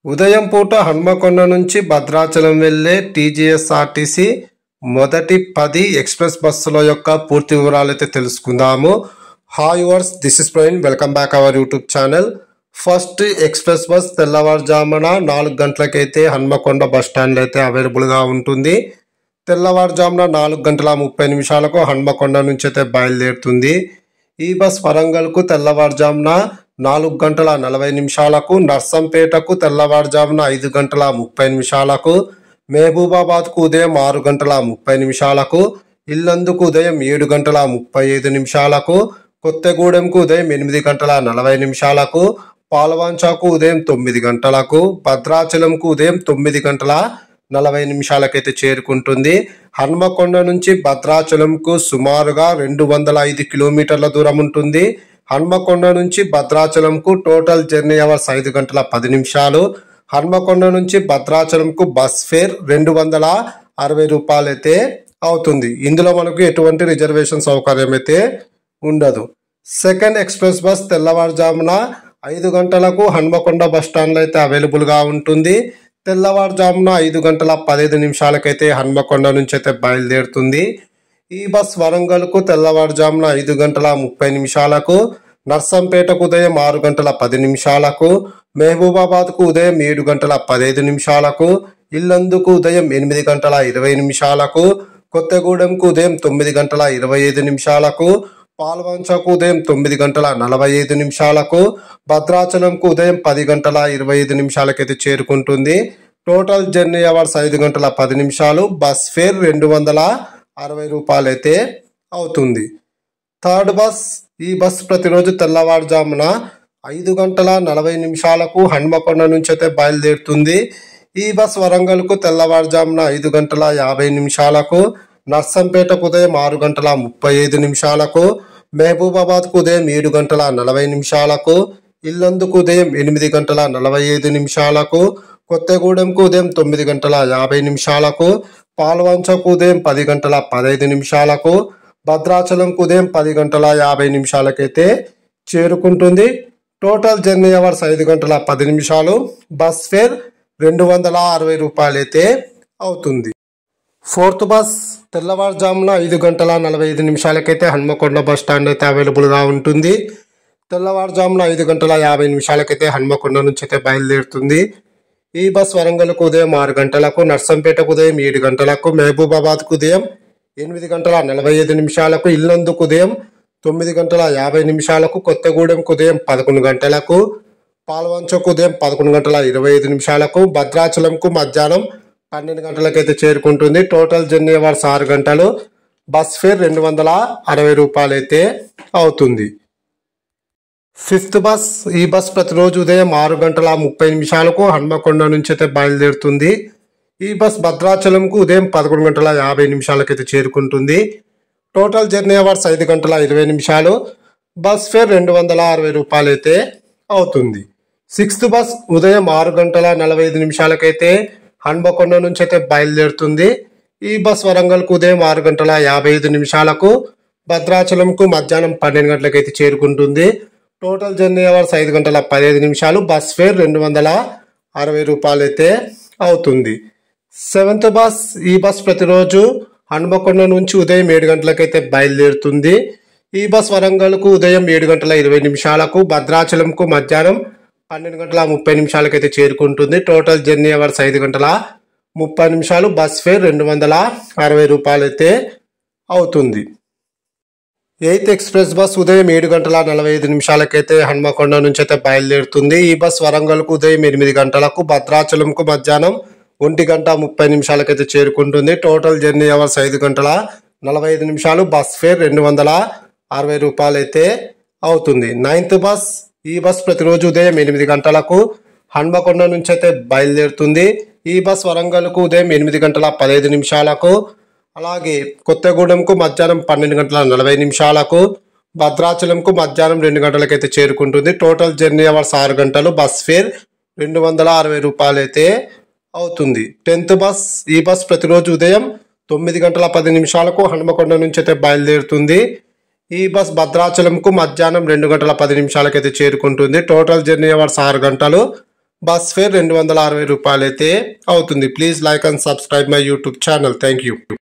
ఉదయం పూట హన్మకొండ నుంచి భద్రాచలం వెళ్లే టీజీఎస్ఆర్టీసీ మొదటి 10 ఎక్స్ప్రెస్ బస్సుల యొక్క పూర్తి వివరాలు అయితే తెలుసుకుందాము. Hi viewers, this is Praveen, welcome back our YouTube channel. First express bus తెల్లవారుజామున 4 గంటలకైతే హన్మకొండ బస్ స్టాండ్లో అయితే అవైలబుల్గా ఉంటుంది. తెల్లవారుజామున 4:30 హన్మకొండ నుంచి అయితే బయలుదేరుతుంది. ఈ బస్ వరంగల్కు తెల్లవారుజామున 4:40 నర్సంపేటకు తెల్లవారుజామున 5:30, మహబూబాబాద్కు ఉదయం 6:30, ఇల్లందుకు ఉదయం 7:35, కొత్తగూడెంకు ఉదయం 8:40, పాలవంచకు ఉదయం 9 భద్రాచలంకు ఉదయం 9:40 అయితే చేరుకుంటుంది. హన్మకొండ నుంచి భద్రాచలంకు సుమారుగా 205 కిలోమీటర్ల దూరం ఉంటుంది. హన్మకొండ నుంచి భద్రాచలంకు టోటల్ జర్నీ అవర్స్ 5:10. హన్మకొండ నుంచి భద్రాచలంకు బస్ ఫేర్ 260 రూపాయలు అయితే అవుతుంది. ఇందులో మనకు ఎటువంటి రిజర్వేషన్ సౌకర్యం అయితే ఉండదు. సెకండ్ ఎక్స్ప్రెస్ బస్ తెల్లవారుజామున 5 గంటలకు హన్మకొండ బస్ స్టాండ్లో అయితే అవైలబుల్గా ఉంటుంది. తెల్లవారుజామున 5:15 అయితే హన్మకొండ నుంచి అయితే బయలుదేరుతుంది. ఈ బస్ వరంగల్కు తెల్లవారుజామున 5:30, నర్సంపేటకు ఉదయం 6:10, మహబూబాబాద్కు ఉదయం 7:15, ఇల్లందుకు ఉదయం 8:20, కొత్తగూడెంకు ఉదయం 9:25, పాల్వంచకు ఉదయం 9:45, భద్రాచలంకు ఉదయం 10:25 అయితే చేరుకుంటుంది. Total journey hours 5:10, bus fair 260 రూపాయలు అయితే అవుతుంది. థర్డ్ బస్, ఈ బస్ ప్రతిరోజు తెల్లవారుజామున 5:40 హన్మకొండ నుంచి అయితే బయలుదేరుతుంది. ఈ బస్ వరంగల్కు తెల్లవారుజామున 5:50, నర్సంపేటకు ఉదయం 6:35, మహబూబాబాద్కు ఉదయం 7:40, ఇల్లందుకు ఉదయం 8:45, కొత్తగూడెంకు ఉదయం 9:50, పాల్వంచకు ఉదయం 10:15, భద్రాచలంకు ఉదయం 10:50 అయితే చేరుకుంటుంది. Total journey hours 5:10, bus fair 260 రూపాయలు అయితే అవుతుంది. ఫోర్త్ బస్ తెల్లవారుజామున 5:45 అయితే హన్మకొండ బస్ స్టాండ్ అయితే అవైలబుల్గా ఉంటుంది. తెల్లవారుజామున 5:50 అయితే హన్మకొండ నుంచి అయితే బయలుదేరుతుంది. ఈ బస్ వరంగల్కు ఉదయం 6 గంటలకు, నర్సంపేటకు ఉదయం 7 గంటలకు, మహబూబాబాద్కు ఉదయం 8:45, ఇల్లందుకు ఉదయం 9:50, కొత్తగూడెంకు ఉదయం 11 గంటలకు, పాల్వంచకు ఉదయం 11:25, భద్రాచలంకు మధ్యాహ్నం 12 గంటలకైతే చేరుకుంటుంది. టోటల్ జర్నీ అవర్స్ 6 గంటలు, బస్ ఫేర్ 260 రూపాయలు అయితే అవుతుంది. ఫిఫ్త్ బస్, ఈ బస్ ప్రతిరోజు ఉదయం 6:30 హన్మకొండ నుంచి అయితే బయలుదేరుతుంది. ఈ బస్ భద్రాచలంకు ఉదయం 11:50 అయితే చేరుకుంటుంది. Total journey hours 5:20, bus fair 260 రూపాయలు అయితే అవుతుంది. సిక్స్త్ బస్ ఉదయం 6:45 అయితే హన్మకొండ నుంచి అయితే బయలుదేరుతుంది. ఈ బస్ వరంగల్కు ఉదయం 6:55, భద్రాచలంకు మధ్యాహ్నం 12 గంటలకు అయితే చేరుకుంటుంది. Total journey hours 5:15, bus fair 260 రూపాయలు అయితే అవుతుంది. సెవెంత్ బస్, ఈ బస్ ప్రతిరోజు హన్మకొండ నుంచి ఉదయం 7 గంటలకైతే బయలుదేరుతుంది. ఈ బస్ వరంగల్కు ఉదయం 7:20, భద్రాచలంకు మధ్యాహ్నం 12:30 అయితే చేరుకుంటుంది. Total journey hours 5:30, bus fair 260 రూపాయలు అయితే అవుతుంది. ఎయిత్ ఎక్స్ప్రెస్ బస్ ఉదయం 7:45 అయితే హన్మకొండ నుంచి అయితే బయలుదేరుతుంది. ఈ బస్ వరంగల్కు ఉదయం 8 గంటలకు, భద్రాచలంకు మధ్యాహ్నం 1:30 అయితే చేరుకుంటుంది. Total journey hours 5:45, bus fair 260 రూపాయలు అయితే అవుతుంది. నైన్త్ బస్, ఈ బస్ ప్రతిరోజు ఉదయం 8 గంటలకు హన్మకొండ నుంచి అయితే బయలుదేరుతుంది. ఈ బస్ వరంగల్కు ఉదయం 8:15, అలాగే కొత్తగూడెంకు మధ్యాహ్నం 12:40, భద్రాచలంకు మధ్యాహ్నం 2 గంటలకైతే చేరుకుంటుంది. టోటల్ జర్నీ అవర్స్ 6 గంటలు, బస్ ఫేర్ 260 రూపాయలు అయితే అవుతుంది. 10th బస్, ఈ బస్ ప్రతిరోజు ఉదయం 9:10 హన్మకొండ నుంచి అయితే బయలుదేరుతుంది. ఈ బస్ భద్రాచలంకు మధ్యాహ్నం 2:10 అయితే చేరుకుంటుంది. టోటల్ జర్నీ అవర్స్ 6 గంటలు, బస్ ఫేర్ 260 రూపాయలు అయితే అవుతుంది. Please like and subscribe my YouTube channel. Thank you.